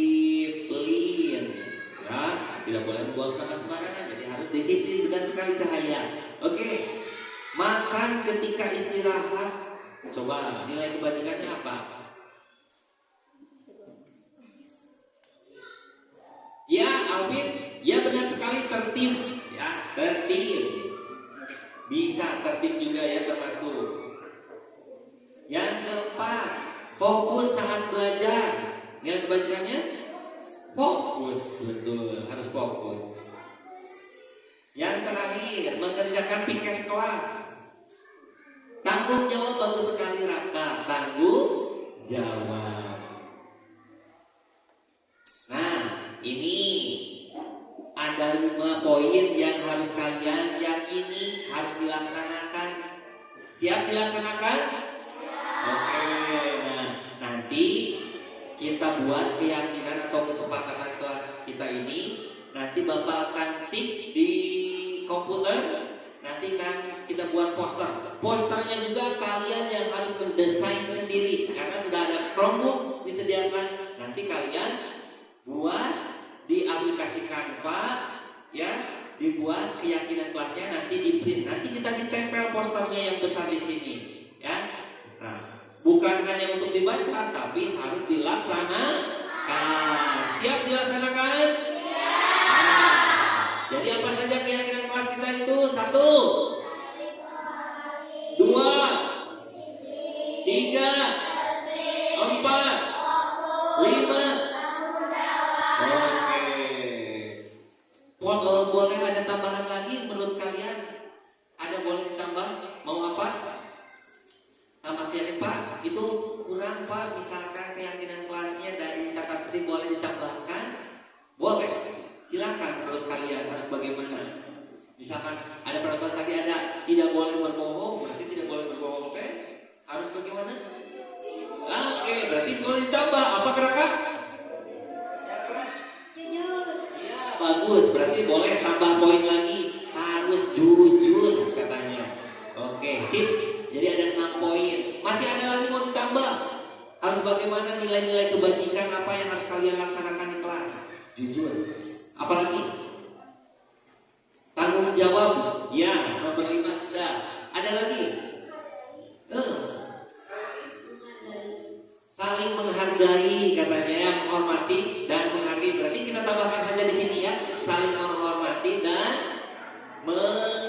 Ya, tidak boleh membuang sampah sembarangan, jadi harus disiplin, benar sekali cahaya. Oke, makan ketika istirahat. Coba nilai kebajikannya apa? Ya, Alvin, ya benar sekali, tertib. Ya, tertib. Bisa tertib juga ya, termasuk. Yang keempat, fokus saat belajar. Nilai kebajikannya? Fokus, betul, harus fokus. Yang terakhir, mengerjakan piket kelas. Tanggung jawab, bagus sekali Raka. Tanggung jawab. Nah, ini ada 5 poin yang harus kalian yakini harus dilaksanakan. Siap dilaksanakan? Oke, nah nanti kita buat keyakinan atau kesepakatan kelas kita ini. Nanti Bapak akan tik di komputer. Nanti kan kita buat poster. Posternya juga kalian yang harus mendesain sendiri, karena sudah ada Chromebook disediakan. Nanti kalian buat di aplikasi Canva, ya, dibuat keyakinan kelasnya, nanti di print. Nanti kita ditempel posternya yang besar di sini, ya. Nah, bukan hanya untuk dibaca, tapi harus dilaksanakan. Siap dilaksanakan? Nah, jadi apa saja keyakinan kelas kita itu? 1, 2, 3, 4, 5. Oke. Boleh ada tambahan lagi menurut kalian? Ada boleh ditambah? Mau apa? Mas Yari, Pak, itu kurang Pak. Misalkan keyakinan kelasnya dari kata seperti boleh ditambahkan? Boleh. Silakan menurut kalian harus bagaimana? Misalkan ada peraturan tadi ada tidak boleh berbohong, berarti tidak boleh berbohong, oke? Harus bagaimana? Oke, berarti boleh ditambah apa Kak? Iya, bagus. Berarti boleh tambah poin lagi. Harus jujur katanya. Oke, sip. Jadi ada 6 poin. Masih ada lagi mau ditambah? Harus bagaimana nilai-nilai kebajikan apa yang harus kalian laksanakan di kelas? Jujur. Apalagi? Tanggung jawab. Ya, nomor 5 sudah. Ada lagi? Saling menghargai katanya, menghormati dan menghargai. Berarti kita tambahkan saja di sini ya. Saling menghormati dan menghargai.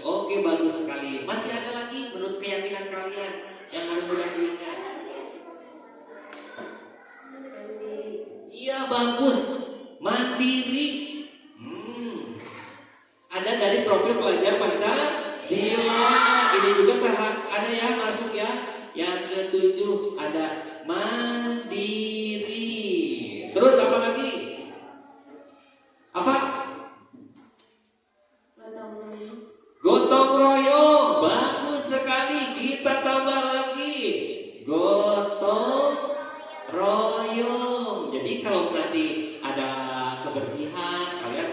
Oke, bagus sekali. Masih ada lagi menurut keyakinan kalian yang harus mudah diingat? Iya, bagus. Mandiri. Ada dari profil pelajar Pancasila. Ini juga ada ya, masuk ya. Yang ke-7 ada mandiri. Terus apa lagi? Apa? Gotong royong. Bagus sekali. Kita tambah lagi. Gotong royong. Jadi kalau nanti ada kebersihan, kalian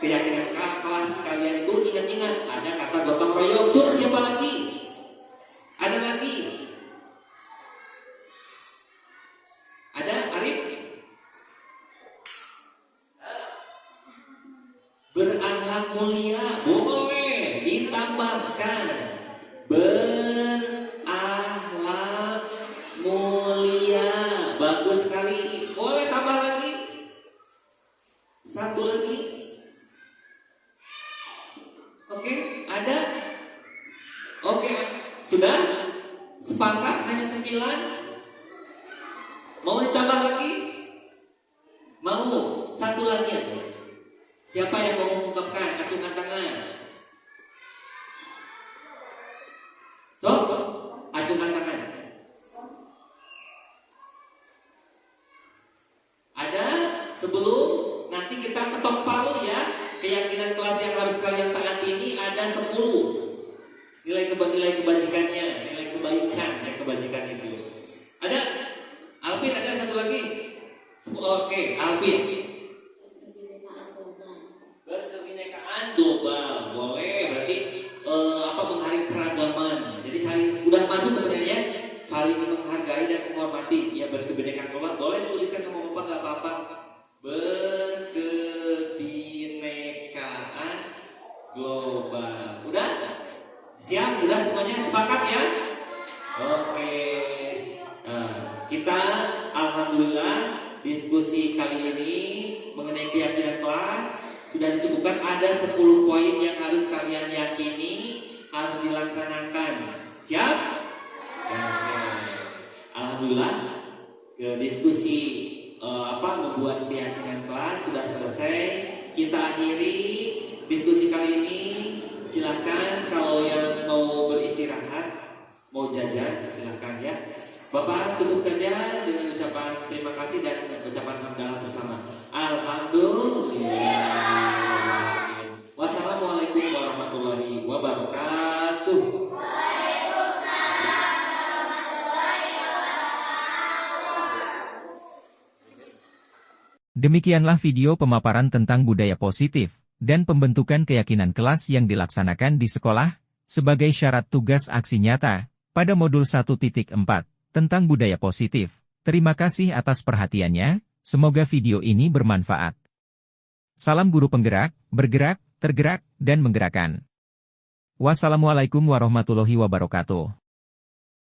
keyakinan kelas kalian itu ingat-ingat ada kata gotong royong. Terus siapa lagi? Ada lagi? Ada Arif? Berakhlak mulia. Boleh ditambahkan. Berakhlak mulia. Bagus sekali. Boleh tambah lagi? Satu lagi. Oke, ada? Oke, sudah? Sepakat hanya 9? Mau ditambah lagi? Mau? Satu lagi ya? Siapa yang mau mengungkapkan? Acungkan tangan. Sok, acungkan tangan. Ada? Sebelum nanti kita ketok palu ya. Keyakinan kelas yang harus kalian taati ini ada apa-apa, nggak apa-apa. Berkebinekaan global. Udah? Siap? Udah semuanya sepakat ya? Oke. Nah, kita alhamdulillah diskusi kali ini mengenai keyakinan kelas sudah dicukupkan. Ada 10 poin yang harus kalian yakini, harus dilaksanakan. Siap? Oke. Alhamdulillah diskusi membuat keyakinan kelas sudah selesai. Kita akhiri diskusi kali ini. Silahkan kalau yang mau beristirahat, mau jajan, silahkan ya. Bapak tutup saja dengan ucapan terima kasih dan ucapan hamdalah bersama. Alhamdulillah. Wassalamualaikum warahmatullahi wabarakatuh. Demikianlah video pemaparan tentang budaya positif dan pembentukan keyakinan kelas yang dilaksanakan di sekolah sebagai syarat tugas aksi nyata pada modul 1.4 tentang budaya positif. Terima kasih atas perhatiannya, semoga video ini bermanfaat. Salam guru penggerak, bergerak, tergerak, dan menggerakkan. Wassalamualaikum warahmatullahi wabarakatuh.